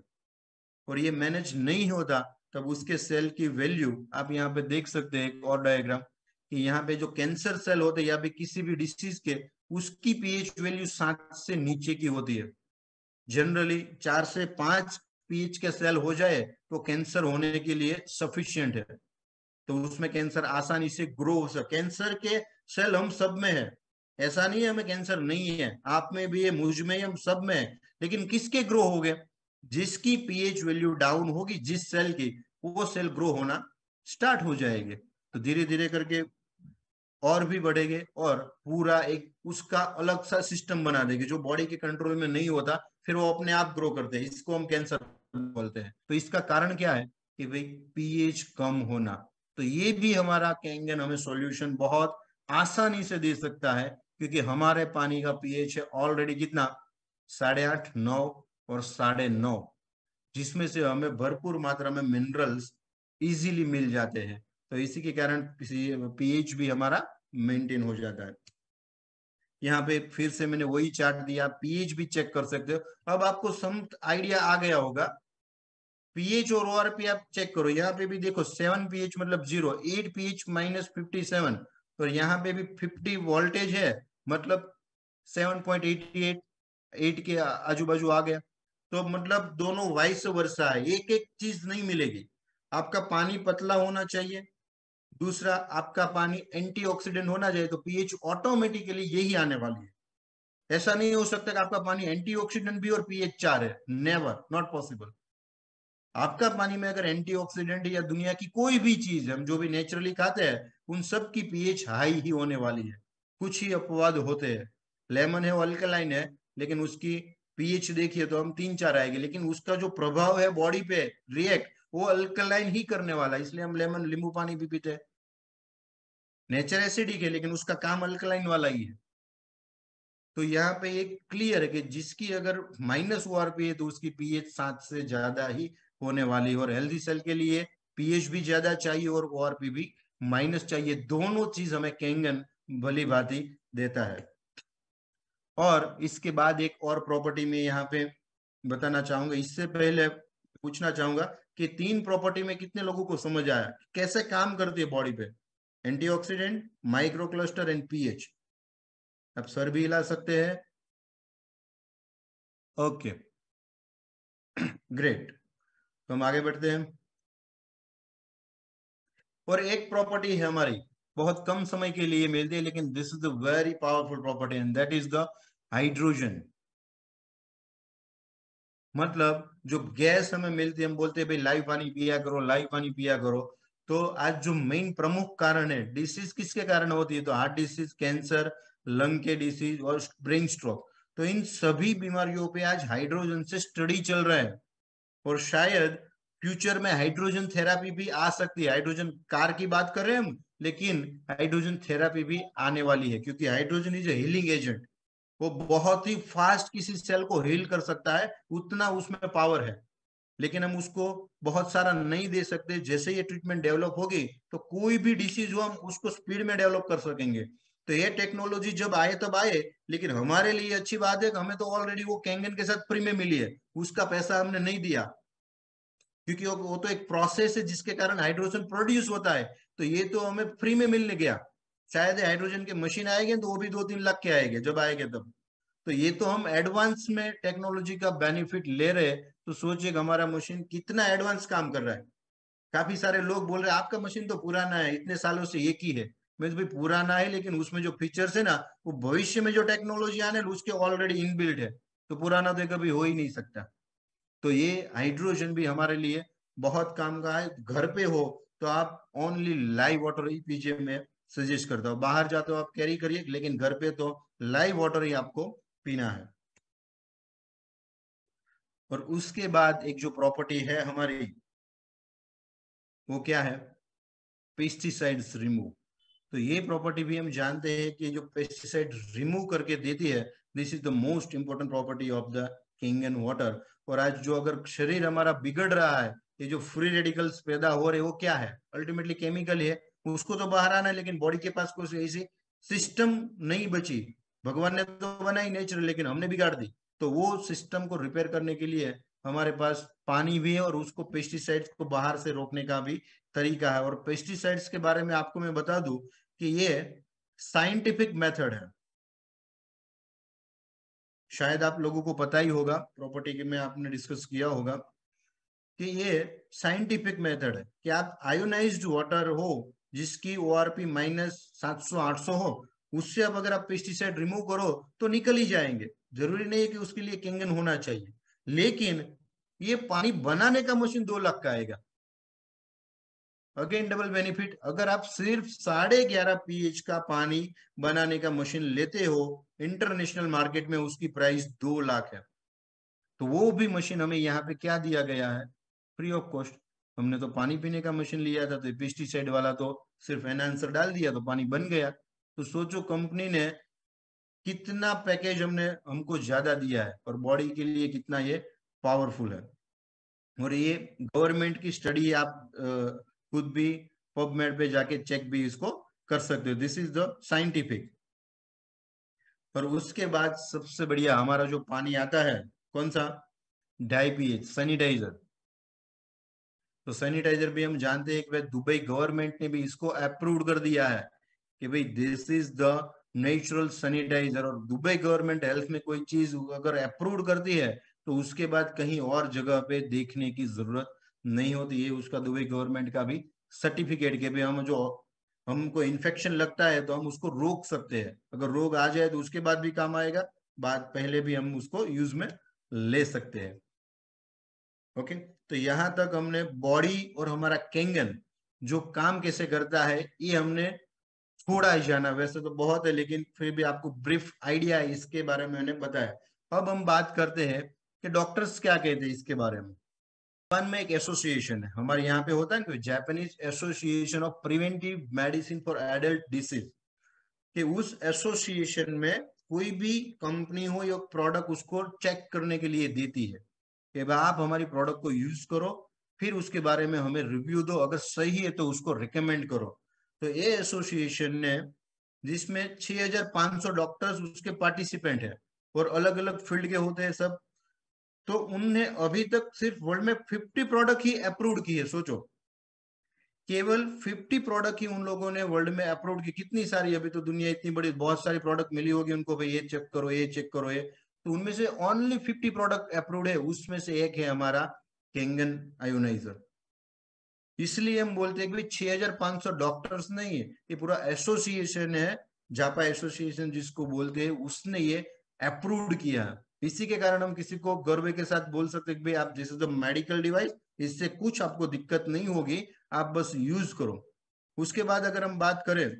और ये मैनेज नहीं होता तब उसके सेल की वैल्यू आप यहाँ पे देख सकते हैं। एक और डायग्राम कि यहाँ पे जो कैंसर सेल होते हैं या फिर किसी भी डिसीज के, उसकी पीएच वैल्यू 7 से नीचे की होती है। जनरली 4 से 5 पीएच के सेल हो जाए तो कैंसर होने के लिए सफिशियंट है। तो उसमें कैंसर आसानी से ग्रो हो सकता। कैंसर के सेल हम सब में है, ऐसा नहीं है हमें कैंसर नहीं है, आप में भी है, मुझ में, हम सब में है। लेकिन किसके ग्रो हो गए? जिसकी पीएच वैल्यू डाउन होगी जिस सेल की, वो सेल ग्रो होना स्टार्ट हो जाएंगे। तो धीरे धीरे करके और भी बढ़ेंगे और पूरा एक उसका अलग सा सिस्टम बना देंगे जो बॉडी के कंट्रोल में नहीं होता, फिर वो अपने आप ग्रो करते हैं। इसको हम कैंसर बोलते हैं। तो इसका कारण क्या है? कि भाई पीएच कम होना। तो ये भी हमारा कैंगन हमें सॉल्यूशन बहुत आसानी से दे सकता है, क्योंकि हमारे पानी का पीएच है ऑलरेडी कितना? 8.5, 9 और 9.5, जिसमें से हमें भरपूर मात्रा में मिनरल्स इजीली मिल जाते हैं। तो इसी के कारण पीएच भी हमारा मेंटेन हो जाता है। यहाँ पे फिर से मैंने वही चार्ट दिया, पीएच भी चेक कर सकते हो। अब आपको सम आइडिया आ गया होगा। पीएच और ओआरपी आप चेक करो, यहाँ पे भी देखो 7 पीएच मतलब 0, 8 पीएच -57, तो यहाँ पे भी 50 वोल्टेज है, मतलब 7.88, 8 के आजू बाजू आ गया। तो मतलब दोनों वाइस वर्सा है, एक एक चीज नहीं मिलेगी। आपका पानी पतला होना चाहिए, दूसरा आपका पानी एंटीऑक्सीडेंट होना चाहिए, तो पीएच ऑटोमेटिकली यही आने वाली है। ऐसा नहीं हो सकता कि आपका पानी एंटीऑक्सीडेंट भी और पीएच 4 है, नेवर, नॉट पॉसिबल। आपका पानी में अगर एंटीऑक्सीडेंट या दुनिया की कोई भी चीज हम जो भी नेचुरली खाते हैं उन सब की पीएच हाई ही होने वाली है। कुछ ही अपवाद होते हैं। लेमन है वो अल्कलाइन है, लेकिन उसकी पीएच देखिए तो हम 3-4 आएगी, लेकिन उसका जो प्रभाव है बॉडी पे रिएक्ट, वो अल्कलाइन ही करने वाला है। इसलिए हम लेमन नींबू पानी भी पीते हैं। नेचर एसिडिक है लेकिन उसका काम अल्कलाइन वाला ही है। तो यहाँ पे एक क्लियर है कि जिसकी अगर माइनस ओआरपी है तो उसकी पीएच 7 से ज्यादा ही होने वाली है। और हेल्दी सेल के लिए पीएच भी ज्यादा चाहिए और ओआरपी भी माइनस चाहिए। दोनों चीज हमें कैंगन भली भांति देता है। और इसके बाद एक और प्रॉपर्टी में यहाँ पे बताना चाहूंगा, इससे पहले पूछना चाहूंगा कि 3 प्रॉपर्टी में कितने लोगों को समझ आया कैसे काम करती है बॉडी पे? Antioxidant, microcluster and pH. अब सर भी हिला सकते हैं। Okay, great. तो हम आगे बढ़ते हैं। और एक प्रॉपर्टी है हमारी, बहुत कम समय के लिए मिलती है, लेकिन this is the very powerful property and that is the hydrogen. मतलब जो गैस हमें मिलती है, हम बोलते हैं भाई लाइव पानी पिया करो, लाइव पानी पिया करो। तो आज जो मेन प्रमुख कारण है डिसीज किसके कारण होती है, तो हार्ट डिसीज, कैंसर, लंग के डिसीज और ब्रेन स्ट्रोक। तो इन सभी बीमारियों पे आज हाइड्रोजन से स्टडी चल रहा है और शायद फ्यूचर में हाइड्रोजन थेरापी भी आ सकती है। हाइड्रोजन कार की बात कर रहे हैं हम, लेकिन हाइड्रोजन थेरापी भी आने वाली है क्योंकि hydrogen is a healing agent. वो बहुत ही फास्ट किसी सेल को हील कर सकता है, उतना उसमें पावर है। लेकिन हम उसको बहुत सारा नहीं दे सकते। जैसे ये ट्रीटमेंट डेवलप होगी तो कोई भी डिसीज हो हम उसको स्पीड में डेवलप कर सकेंगे। तो ये टेक्नोलॉजी जब आए तब आए, लेकिन हमारे लिए अच्छी बात है कि हमें तो ऑलरेडी वो कैंगन के साथ फ्री में मिली है, उसका पैसा हमने नहीं दिया क्योंकि वो तो एक प्रोसेस है जिसके कारण हाइड्रोजन प्रोड्यूस होता है। तो ये तो हमें फ्री में मिलने गया। शायद हाइड्रोजन की मशीन आएगी तो वो भी 2-3 लाख के आएंगे जब आएंगे तब। तो ये तो हम एडवांस में टेक्नोलॉजी का बेनिफिट ले रहे हैं। तो सोचिए कि हमारा मशीन कितना एडवांस काम कर रहा है। काफी सारे लोग बोल रहे हैं आपका मशीन तो पुराना है, इतने सालों से एक ही है। मैं तो भाई पुराना है, लेकिन उसमें जो फीचर्स है ना, वो भविष्य में जो टेक्नोलॉजी आने उसके ऑलरेडी इनबिल्ट है। तो पुराना तो कभी हो ही नहीं सकता। तो ये हाइड्रोजन भी हमारे लिए बहुत काम का है। घर पे हो तो आप ओनली लाइव वाटर ही पीजिए, मैं सजेस्ट करता हूँ। बाहर जाते हो आप कैरी करिए, लेकिन घर पे तो लाइव वाटर ही आपको पीना है। और उसके बाद एक जो प्रॉपर्टी है हमारी, वो क्या है, पेस्टिसाइड्स रिमूव। तो ये प्रॉपर्टी भी हम जानते हैं कि जो पेस्टिसाइड रिमूव करके देती है, this is the most important property of the Kangen water. और आज जो अगर शरीर हमारा बिगड़ रहा है, ये जो फ्री रेडिकल्स पैदा हो रहे हैं, वो क्या है, अल्टीमेटली केमिकल है। उसको तो बाहर आना है, लेकिन बॉडी के पास कोई ऐसी सिस्टम नहीं बची। भगवान ने तो बनाई नेचुरल, लेकिन हमने बिगाड़ दी। तो वो सिस्टम को रिपेयर करने के लिए हमारे पास पानी भी है और उसको पेस्टिसाइड्स को बाहर से रोकने का भी तरीका है। और पेस्टिसाइड्स के बारे में आपको मैं बता दूं कि ये साइंटिफिक मेथड है। शायद आप लोगों को पता ही होगा, प्रॉपर्टी के में आपने डिस्कस किया होगा कि ये साइंटिफिक मेथड है कि आप आयोनाइज्ड वाटर हो जिसकी ORP -700-800 हो, उससे अब अगर आप पेस्टिसाइड रिमूव करो तो निकल ही जाएंगे। जरूरी नहीं है कि उसके लिए कैंगन होना चाहिए, लेकिन ये पानी बनाने का मशीन 2 लाख का आएगा। Again double benefit. अगर आप सिर्फ 11.5 pH का पानी बनाने का मशीन लेते हो, इंटरनेशनल मार्केट में उसकी प्राइस 2 लाख है। तो वो भी मशीन हमें यहाँ पे क्या दिया गया है, फ्री ऑफ कॉस्ट। हमने तो पानी पीने का मशीन लिया था, तो पेस्टिसाइड वाला तो सिर्फ एनहांसर डाल दिया तो पानी बन गया। तो सोचो कंपनी ने कितना पैकेज हमको ज्यादा दिया है और बॉडी के लिए कितना ये पावरफुल है। और ये गवर्नमेंट की स्टडी, आप खुद भी पबमेड पे जाके चेक भी इसको कर सकते हो। This is the scientific. और उसके बाद सबसे बढ़िया हमारा जो पानी आता है, कौन सा, डाई पीएच सैनिटाइजर। तो सैनिटाइजर भी हम जानते हैं कि भाई दुबई गवर्नमेंट ने भी इसको अप्रूव कर दिया है कि भाई this is the natural sanitizer. और दुबई गवर्नमेंट हेल्थ में कोई चीज अगर अप्रूव करती है तो उसके बाद कहीं और जगह पे देखने की जरूरत नहीं होती है। उसका दुबई गवर्नमेंट का भी सर्टिफिकेट के भी हम जो हमको इन्फेक्शन लगता है तो हम उसको रोक सकते हैं। अगर रोग आ जाए तो उसके बाद भी काम आएगा, बाद पहले भी हम उसको यूज में ले सकते हैं। ओके, तो यहां तक हमने बॉडी और हमारा कैंगन जो काम कैसे करता है ये हमने थोड़ा ही जाना। वैसे तो बहुत है, लेकिन फिर भी आपको ब्रीफ आइडिया इसके बारे में मैंने बताया। अब हम बात करते हैं कि डॉक्टर्स क्या कहते हैं इसके बारे में। जापान में एक एसोसिएशन है, हमारे यहाँ पे होता है ना, Japanese association of preventive medicine for adult disease, कि उस एसोसिएशन में कोई भी कंपनी हो या प्रोडक्ट उसको चेक करने के लिए देती है कि भाई आप हमारी प्रोडक्ट को यूज करो, फिर उसके बारे में हमें रिव्यू दो, अगर सही है तो उसको रिकमेंड करो। तो ये एसोसिएशन ने, जिसमें 6500 डॉक्टर्स उसके पार्टिसिपेंट है और अलग अलग फील्ड के होते हैं सब, तो उनने अभी तक सिर्फ वर्ल्ड में 50 प्रोडक्ट ही अप्रूव की है। सोचो, केवल 50 प्रोडक्ट ही उन लोगों ने वर्ल्ड में अप्रूव की। कितनी सारी, अभी तो दुनिया इतनी बड़ी, बहुत सारी प्रोडक्ट मिली होगी उनको, भाई ये चेक करो, ये चेक करो, ये। तो उनमें से ओनली 50 प्रोडक्ट अप्रूव्ड है, उसमें से एक है हमारा कैंगन आयोनाइजर। इसलिए हम बोलते हैं कि 6500 डॉक्टर्स नहीं है, ये पूरा एसोसिएशन है, जापा एसोसिएशन जिसको बोलते हैं, उसने ये अप्रूव्ड किया है। इसी के कारण हम किसी को गर्व के साथ बोल सकते हैं कि भाई आप, this is the medical device, इससे कुछ आपको दिक्कत नहीं होगी, आप बस यूज करो। उसके बाद अगर हम बात करें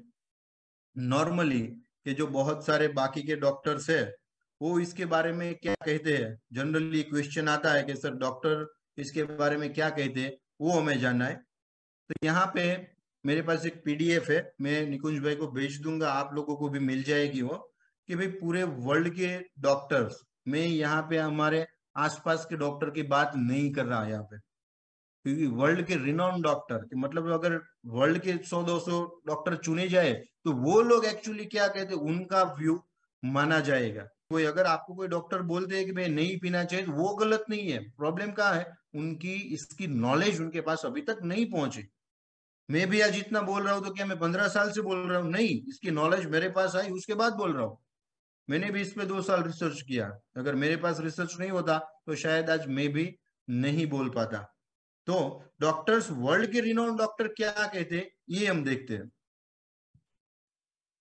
नॉर्मली कि जो बहुत सारे बाकी के डॉक्टर्स है वो इसके बारे में क्या कहते हैं, जनरली क्वेश्चन आता है कि सर डॉक्टर इसके बारे में क्या कहते हैं, वो हमें जानना है। तो यहाँ पे मेरे पास एक पीडीएफ है, मैं निकुंज भाई को भेज दूंगा, आप लोगों को भी मिल जाएगी वो, कि भाई पूरे वर्ल्ड के डॉक्टर्स, मैं यहाँ पे हमारे आसपास के डॉक्टर की बात नहीं कर रहा यहाँ पे, क्योंकि वर्ल्ड के रिनोन डॉक्टर के मतलब अगर वर्ल्ड के 100-200 डॉक्टर चुने जाए तो वो लोग एक्चुअली क्या कहते हैं उनका व्यू माना जाएगा। कोई अगर आपको कोई डॉक्टर बोलते हैं कि भाई नहीं पीना चाहिए तो वो गलत नहीं है, प्रॉब्लम कहाँ है, उनकी इसकी नॉलेज उनके पास अभी तक नहीं पहुंची। मैं भी आज इतना बोल रहा हूँ तो क्या मैं 15 साल से बोल रहा हूँ, नहीं, इसकी नॉलेज मेरे पास आई उसके बाद बोल रहा हूँ। मैंने भी इस पे 2 साल रिसर्च किया, अगर मेरे पास रिसर्च नहीं होता तो शायद आज मैं भी नहीं बोल पाता। तो डॉक्टर्स, वर्ल्ड के रिनोन डॉक्टर क्या कहते हैं ये हम देखते हैं।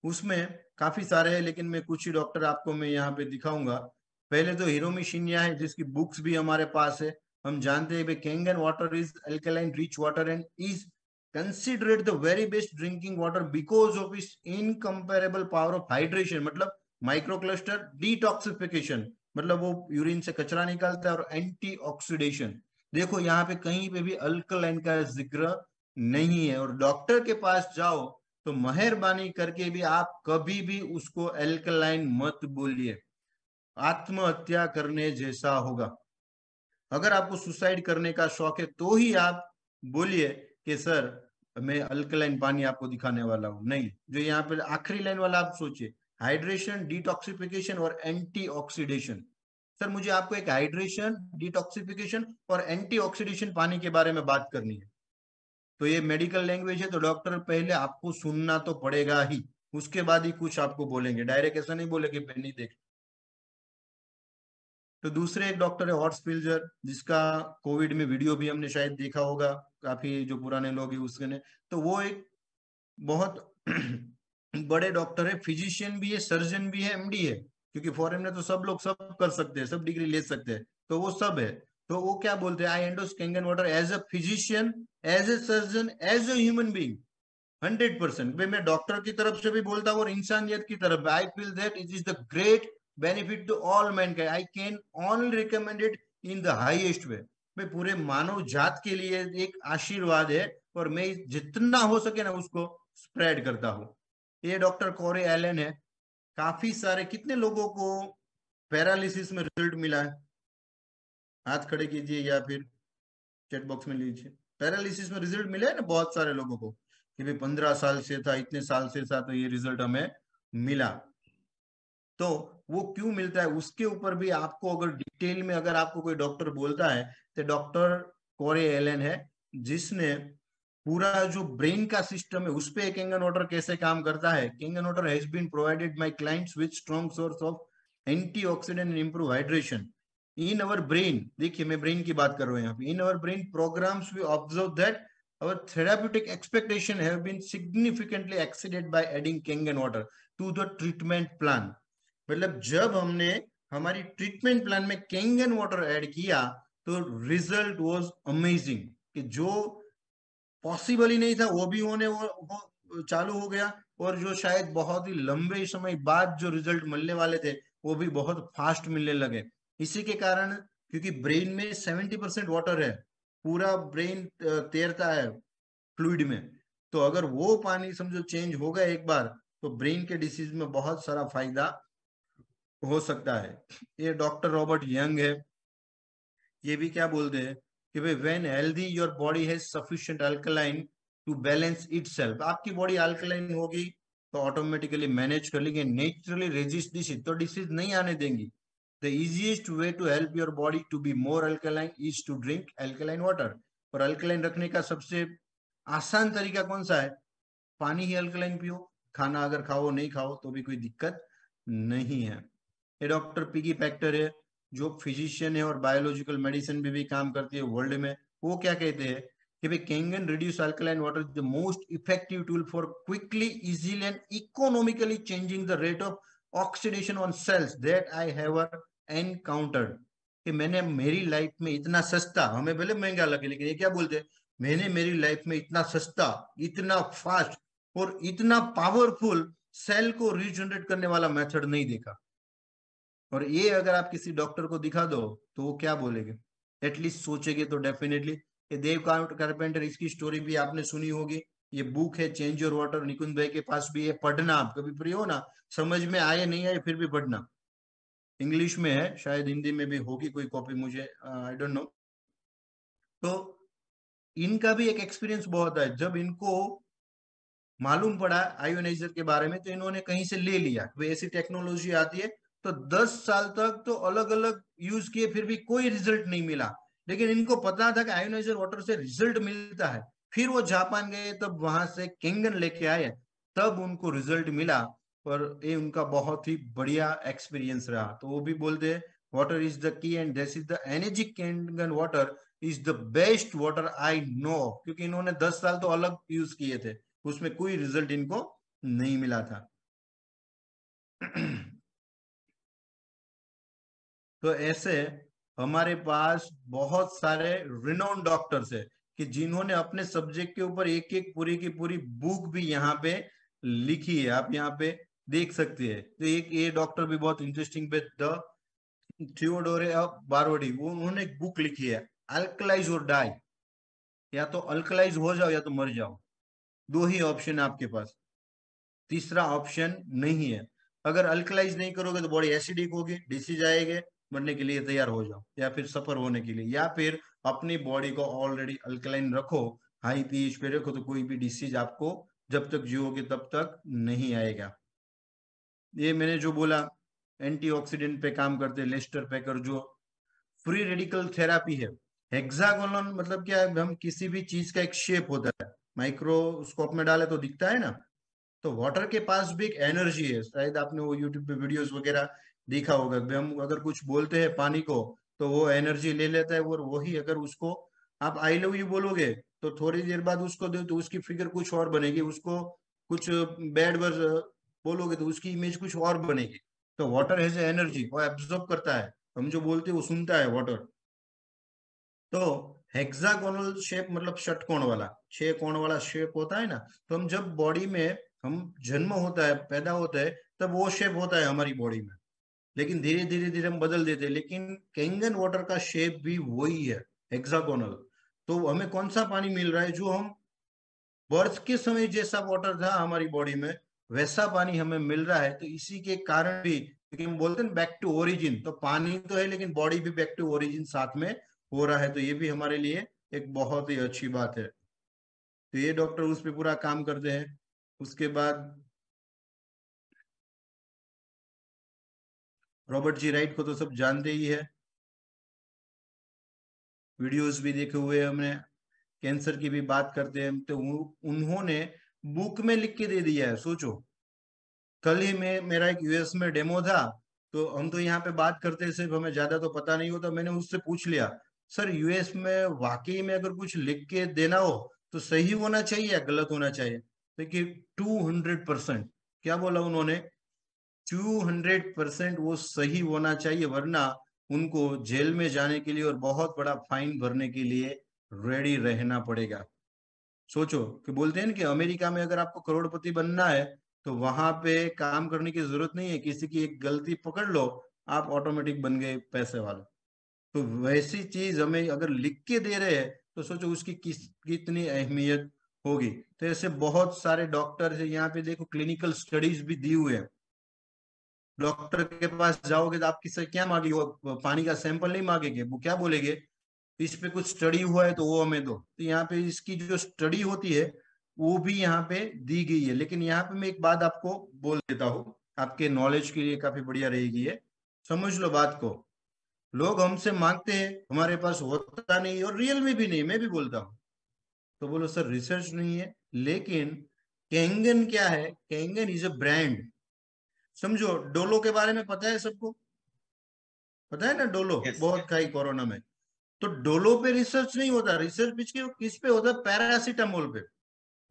उसमें काफी सारे हैं लेकिन मैं कुछ ही डॉक्टर आपको मैं यहाँ पे दिखाऊंगा। पहले तो हिरोमी शिन्या है जिसकी बुक्स भी हमारे पास है। हम जानते हैं Kangen water is alkaline rich water and is considered the very best drinking water because of its incomparable power of hydration, मतलब माइक्रो क्लस्टर डिटॉक्सिफिकेशन, मतलब वो यूरिन से कचरा निकालता है, और एंटी ऑक्सीडेशन। देखो यहाँ पे कहीं पे भी अल्कलाइन का जिक्र नहीं है, और डॉक्टर के पास जाओ तो मेहरबानी करके भी आप कभी भी उसको एल्कलाइन मत बोलिए, आत्महत्या करने जैसा होगा। अगर आपको सुसाइड करने का शौक है तो ही आप बोलिए कि सर मैं अल्कलाइन पानी आपको दिखाने वाला हूं, नहीं। जो यहाँ पे आखिरी लाइन वाला आप सोचिए, हाइड्रेशन, डिटॉक्सिफिकेशन और एंटी ऑक्सीडेशन। सर मुझे आपको एक हाइड्रेशन, डिटॉक्सिफिकेशन और एंटी ऑक्सीडेशन पानी के बारे में बात करनी है। तो ये मेडिकल लैंग्वेज है, तो डॉक्टर पहले आपको सुनना तो पड़ेगा ही, उसके बाद ही कुछ आपको बोलेंगे, डायरेक्ट ऐसा नहीं बोलेंगे नहीं देख। तो दूसरे एक डॉक्टर है हॉर्स पिल्जर, जिसका कोविड में वीडियो भी हमने शायद देखा होगा, काफी जो पुराने लोग हैं उसने। तो वो एक बहुत बड़े डॉक्टर है, फिजिशियन भी है, सर्जन भी है, एमडी है, क्योंकि फॉरेन में तो सब लोग सब कर सकते हैं, सब डिग्री ले सकते हैं, तो वो सब है। तो वो क्या बोलते हैं, I endorse Kangen water as a physician, as a surgeon, as a human being, 100%। भाई मैं डॉक्टर की तरफ से भी बोलता हूँ और इंसानियत की तरफ, I feel that it is the great benefit to all mankind, I can only recommend it in the highest way. मैं पूरे मानव जात के लिए एक आशीर्वाद है, और मैं जितना हो सके ना उसको स्प्रेड करता हूँ। ये डॉक्टर कोरे एलन है। काफी सारे, कितने लोगों को पैरालिसिस में रिजल्ट मिला है, हाथ खड़े कीजिए या फिर चैट बॉक्स में लीजिए। पैरालिसिस में रिजल्ट मिला है ना बहुत सारे लोगों को, कि भाई 15 साल से था, इतने साल से था, तो ये रिजल्ट हमें मिला। तो वो क्यों मिलता है उसके ऊपर भी आपको अगर डिटेल में अगर आपको कोई डॉक्टर बोलता है, तो डॉक्टर कोरे एलन है, जिसने पूरा जो ब्रेन का सिस्टम है उस पे कैंगन वाटर कैसे काम करता है। Kangen water has been provided my clients with strong source of antioxidant and improve hydration in our brain. देखिए मैं ब्रेन की बात कर रहा हूँ यहाँ पे। In our brain programs we observe that our therapeutic expectation have been significantly exceeded by adding Kangen water to the treatment plan। मतलब जब हमने हमारी ट्रीटमेंट प्लान में कैंगन वाटर ऐड किया तो रिजल्ट वाज अमेजिंग, कि जो पॉसिबल ही नहीं था वो भी वो चालू हो गया, और जो शायद बहुत ही लंबे समय बाद जो रिजल्ट मिलने वाले थे वो भी बहुत फास्ट मिलने लगे। इसी के कारण, क्योंकि ब्रेन में 70% वाटर है, पूरा ब्रेन तैरता है फ्लूइड में, तो अगर वो पानी समझो चेंज हो गया एक बार, तो ब्रेन के डिसीज में बहुत सारा फायदा हो सकता है। ये डॉक्टर रॉबर्ट यंग है, ये भी क्या बोलते हैं कि भाई when healthy your body has sufficient alkaline to balance itself. आपकी बॉडी अल्कलाइन होगी तो ऑटोमेटिकली मैनेज कर लेंगे, नेचुरली रेजिस्ट डिसीज, तो डिसीज नहीं आने देंगी। The easiest way to help your body to be more alkaline is to drink alkaline water. और अल्कलाइन रखने का सबसे आसान तरीका कौन सा है, पानी ही अल्कलाइन पियो, खाना अगर खाओ नहीं खाओ तो भी कोई दिक्कत नहीं है। ये डॉक्टर पिगी पैक्टर है, जो फिजिशियन है और बायोलॉजिकल मेडिसिन भी काम करती है वर्ल्ड में। वो क्या कहते हैं कि भाई Kangen reduce alkaline water is the most effective tool for quickly, easily and economically changing the rate of oxidation on cells that I have encountered. कि मैंने मेरी लाइफ में इतना सस्ता, हमें भले महंगा लगे लेकिन ये क्या बोलते हैं, मैंने मेरी लाइफ में इतना सस्ता, इतना फास्ट और इतना पावरफुल सेल को रीजनरेट करने वाला मेथड नहीं देखा। और ये अगर आप किसी डॉक्टर को दिखा दो तो वो क्या बोलेंगे, एटलीस्ट सोचेंगे तो डेफिनेटली। ये देव कारपेंटर, इसकी स्टोरी भी आपने सुनी होगी। ये बुक है चेंज योर वाटर, निकुंज भाई के पास भी है, पढ़ना आप कभी फ्री हो ना, समझ में आए नहीं आए फिर भी पढ़ना। इंग्लिश में है, शायद हिंदी में भी होगी कोई कॉपी, मुझे आई डोंट नो। तो इनका भी एक एक्सपीरियंस बहुत है। जब इनको मालूम पड़ा आयोनाइजर के बारे में तो इन्होंने कहीं से ले लिया, वे ऐसी टेक्नोलॉजी आती है। तो 10 साल तक तो अलग अलग यूज किए, फिर भी कोई रिजल्ट नहीं मिला। लेकिन इनको पता था कि आयोनाइजर वाटर से रिजल्ट मिलता है। फिर वो जापान गए, तब वहां से केंगन लेके आए, तब उनको रिजल्ट मिला। और ये उनका बहुत ही बढ़िया एक्सपीरियंस रहा। तो वो भी बोलते हैं water is the key and this is the energy Kangen water is the best water I know. क्योंकि इन्होंने 10 साल तो अलग यूज किए थे, उसमें कोई रिजल्ट इनको नहीं मिला था। तो ऐसे हमारे पास बहुत सारे रिनोन डॉक्टर्स है कि जिन्होंने अपने सब्जेक्ट के ऊपर एक एक पूरी की पूरी बुक भी यहाँ पे लिखी है, आप यहाँ पे देख सकते हैं। तो एक ये डॉक्टर भी बहुत इंटरेस्टिंग पे, द थियोडोरे बारोडी, वो उन्होंने एक बुक लिखी है, अल्कलाइज और डाई। या तो अल्कलाइज हो जाओ या तो मर जाओ, दो ही ऑप्शन है आपके पास, तीसरा ऑप्शन नहीं है। अगर अल्कलाइज नहीं करोगे तो बॉडी एसिडिक होगी, डिसीज आएंगे, मरने के लिए तैयार हो जाओ, या फिर सफर होने के लिए, या फिर अपनी बॉडी को ऑलरेडी अल्कलाइन रखो, हाई पीएच पे रखो, तो कोई भी डिसीज आपको जब तक जियोगे तब तक नहीं आएगा। ये मैंने जो बोला एंटीऑक्सीडेंट पे काम करते लेस्टर पैकर, जो फ्री रेडिकल थेरापी है। हेक्सागोनल मतलब क्या है, हम किसी भी चीज का एक शेप होता है, माइक्रोस्कोप में डाले तो दिखता है ना। तो वाटर के पास भी एक एनर्जी है, शायद आपने वो यूट्यूब पे वीडियोस वगैरह देखा होगा। हम अगर कुछ बोलते हैं पानी को तो वो एनर्जी ले लेता है, और वही अगर उसको आप आई लव यू बोलोगे तो थोड़ी देर बाद उसको दो तो उसकी फिगर कुछ और बनेगी, उसको कुछ बैड वर्ड बोलोगे तो उसकी इमेज कुछ और बनेगी। तो वाटर हैज एनर्जी, वो एब्जॉर्ब करता है, हम जो बोलते हैं वो सुनता है वाटर। तो हेक्सागोनल शेप मतलब षटकोण वाला, 6 कोण वाला शेप होता है ना। तो हम जब बॉडी में हम जन्म होता है, पैदा होता है, तब वो शेप होता है हमारी बॉडी में। लेकिन धीरे धीरे धीरे हम बदल देते हैं। लेकिन केंगन वाटर का शेप भी वही है, हेक्सागोनल। तो हमें कौन सा पानी मिल रहा है, जो हम बर्थ के समय जैसा वाटर था हमारी बॉडी में, वैसा पानी हमें मिल रहा है। तो इसी के कारण भी, क्योंकि हम बोलते हैं बैक टू ओरिजिन, तो पानी तो है लेकिन बॉडी भी बैक टू ओरिजिन साथ में हो रहा है। तो ये भी हमारे लिए एक बहुत ही अच्छी बात है। तो ये डॉक्टर उस पर पूरा काम करते हैं। उसके बाद रॉबर्ट जी राइट को तो सब जानते ही है, वीडियोस भी देखे हुए हैं हमने। कैंसर की भी बात करते हैं तो उन्होंने बुक में लिख के दे दिया है, सोचो। कल ही में मेरा एक यूएस में डेमो था, तो हम तो यहाँ पे बात करते हैं सिर्फ, हमें ज्यादा तो पता नहीं होता। मैंने उससे पूछ लिया, सर यूएस में वाकई में अगर कुछ लिख के देना हो तो सही होना चाहिए या गलत होना चाहिए? देखिए 200%, क्या बोला उन्होंने, 200% वो सही होना चाहिए, वरना उनको जेल में जाने के लिए और बहुत बड़ा फाइन भरने के लिए रेडी रहना पड़ेगा। सोचो कि बोलते हैं ना कि अमेरिका में अगर आपको करोड़पति बनना है तो वहां पे काम करने की जरूरत नहीं है, किसी की एक गलती पकड़ लो, आप ऑटोमेटिक बन गए पैसे वाले। तो वैसी चीज हमें अगर लिख के दे रहे हैं तो सोचो उसकी कितनी अहमियत होगी। तो ऐसे बहुत सारे डॉक्टर है यहाँ पे, देखो क्लिनिकल स्टडीज भी दी हुए हैं। डॉक्टर के पास जाओगे तो आप किससे क्या मांगेगे, वो पानी का सैंपल नहीं मांगेंगे, वो क्या बोलेंगे, इस पे कुछ स्टडी हुआ है तो वो हमें दो। तो यहाँ पे इसकी जो स्टडी होती है वो भी यहाँ पे दी गई है। लेकिन यहाँ पे मैं एक बात आपको बोल देता हूँ, आपके नॉलेज के लिए काफी बढ़िया रहेगी ये, समझ लो बात को। लोग हमसे मांगते हैं, हमारे पास होता नहीं और रियल में भी नहीं, मैं भी बोलता हूँ। तो बोलो सर रिसर्च नहीं है, लेकिन कैंगन क्या है, कैंगन इज अ ब्रांड। समझो डोलो के बारे में पता है सबको, पता है ना, डोलो यस। बहुत खाई कोरोना में। तो डोलो पे रिसर्च नहीं होता, रिसर्च किस पे होता है, पैरासीटामोल पे।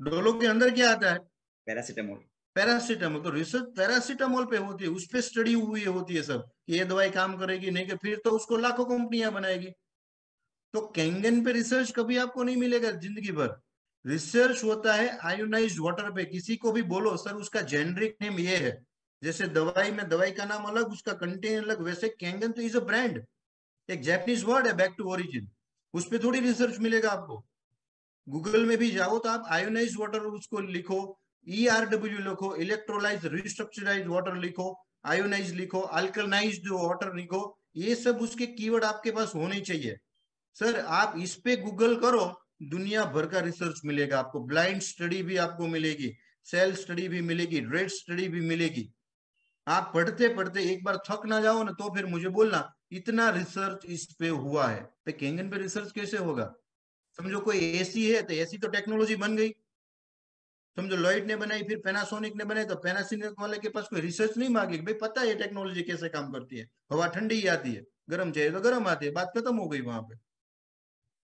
डोलो के अंदर क्या आता है, पैरासीटामोल। पैरासीटामोल। तो रिसर्च पैरासीटामोल पे होती है, उस पे स्टडी हुई होती है सब कि ये दवाई काम करेगी नहीं, कि फिर तो उसको लाखों कंपनियां बनाएगी। तो कैंगन पे रिसर्च कभी आपको नहीं मिलेगा जिंदगी भर। रिसर्च होता है आयोनाइज्ड वाटर पे। किसी को भी बोलो सर उसका जेनरिक नेम ये है, जैसे दवाई में दवाई का नाम अलग, उसका कंटेन अलग, वैसे कैंगन तो इज अ ब्रांड, एक जैपनीज वर्ड है, बैक टू ओरिजिन। उस पर थोड़ी रिसर्च मिलेगा आपको। गूगल में भी जाओ तो आप आयोनाइज वाटर उसको लिखो, ERW लिखो, इलेक्ट्रोलाइज रिस्ट्रक्चराइज वाटर लिखो, आयोनाइज लिखो, अल्कलाइज्ड वाटर लिखो, ये सब उसके कीवर्ड आपके पास होने चाहिए। सर आप इस पे गूगल करो, दुनिया भर का रिसर्च मिलेगा आपको। ब्लाइंड स्टडी भी आपको मिलेगी, सेल स्टडी भी मिलेगी, रेट स्टडी भी मिलेगी। आप पढ़ते पढ़ते एक बार थक ना जाओ ना, तो फिर मुझे बोलना इतना रिसर्च इस पे हुआ है। पे कैंगन पे रिसर्च कैसे होगा? समझो कोई एसी है, तो एसी तो टेक्नोलॉजी बन गई। समझो लॉयड ने बनाई, फिर पैनासोनिक ने बनाई, तो पैनासोनिक वाले के पास कोई रिसर्च नहीं मांगी, भाई पता है टेक्नोलॉजी कैसे काम करती है, हवा ठंडी ही आती है, गर्म चाहिए तो गर्म आती है, बात खत्म हो गई वहां पे।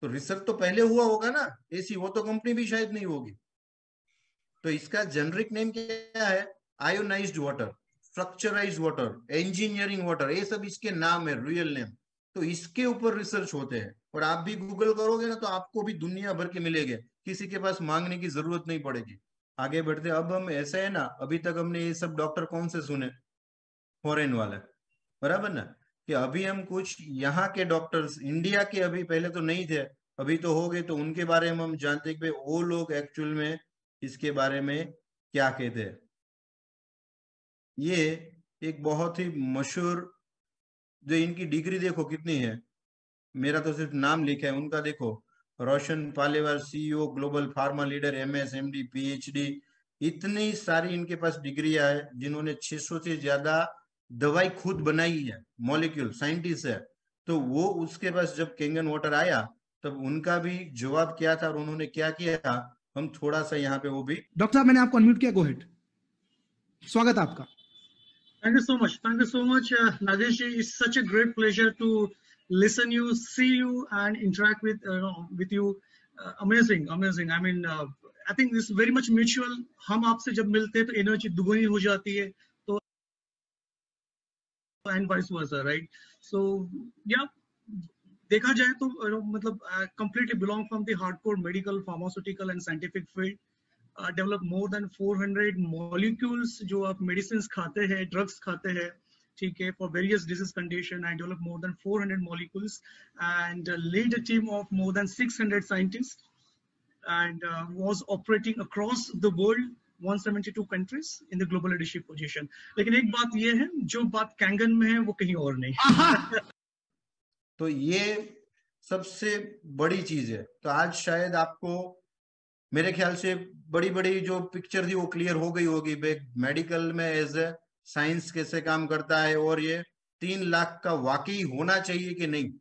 तो रिसर्च तो पहले हुआ होगा ना एसी, वो तो कंपनी भी शायद नहीं होगी। तो इसका जेनरिक नेम क्या है? Ionised water, structurised water, engineering water, ये सब इसके नाम है, रियल नेम। तो इसके ऊपर रिसर्च होते हैं, और आप भी गूगल करोगे ना तो आपको भी दुनिया भर के मिलेंगे, किसी के पास मांगने की जरूरत नहीं पड़ेगी। आगे बढ़ते, अब हम ऐसे है ना, अभी तक हमने ये सब डॉक्टर कौन से सुने? फॉरेन वाले, बराबर ना? कि अभी हम कुछ यहाँ के डॉक्टर्स, इंडिया के अभी पहले तो नहीं थे, अभी तो हो गए, तो उनके बारे में हम जानते हैं कि भाई वो लोग एक्चुअल में इसके बारे में क्या कहते हैं। ये एक बहुत ही मशहूर, जो इनकी डिग्री देखो कितनी है, मेरा तो सिर्फ नाम लिखा है, उनका देखो, रोशन पालेवार, CEO global pharma leader, MS MD PhD, इतनी सारी इनके पास डिग्रियां है, जिन्होंने 600 से ज्यादा दवाई खुद बनाई है, मॉलिक्यूल साइंटिस्ट है। तो वो उसके पास जब कैंगन वाटर आया, तब उनका भी जवाब क्या था और उन्होंने क्या किया, हम थोड़ा सा यहाँ पे वो भी। डॉक्टर साहब मैंने आपको अनम्यूट किया, गो हेड, स्वागत है आपका। Thank you so much. Thank you so much, Nagesh. It's such a great pleasure to listen you, see you, and interact with you. Amazing, amazing. I mean, I think this is very much mutual. हम आपसे जब मिलते हैं तो energy दुगनी हो जाती है, तो and vice versa, right? So yeah, देखा जाए तो मतलब completely belong from the hardcore medical, pharmaceutical and scientific field. Develop more than 400 molecules जो आप medicines खाते हैं, drugs खाते हैं, ठीक है, for various disease condition. I developed more than 400 molecules and lead a team of more than 600 scientists and was operating across the world, 172 countries in the global leadership position. लेकिन एक बात ये है, जो बात कैंगन में है वो कहीं और नहीं। तो ये सबसे बड़ी चीज है। तो आज शायद आपको मेरे ख्याल से बड़ी बड़ी जो पिक्चर थी वो क्लियर हो गई होगी, मेडिकल में एज ए साइंस कैसे काम करता है, और ये 3 लाख का वाकई होना चाहिए कि नहीं,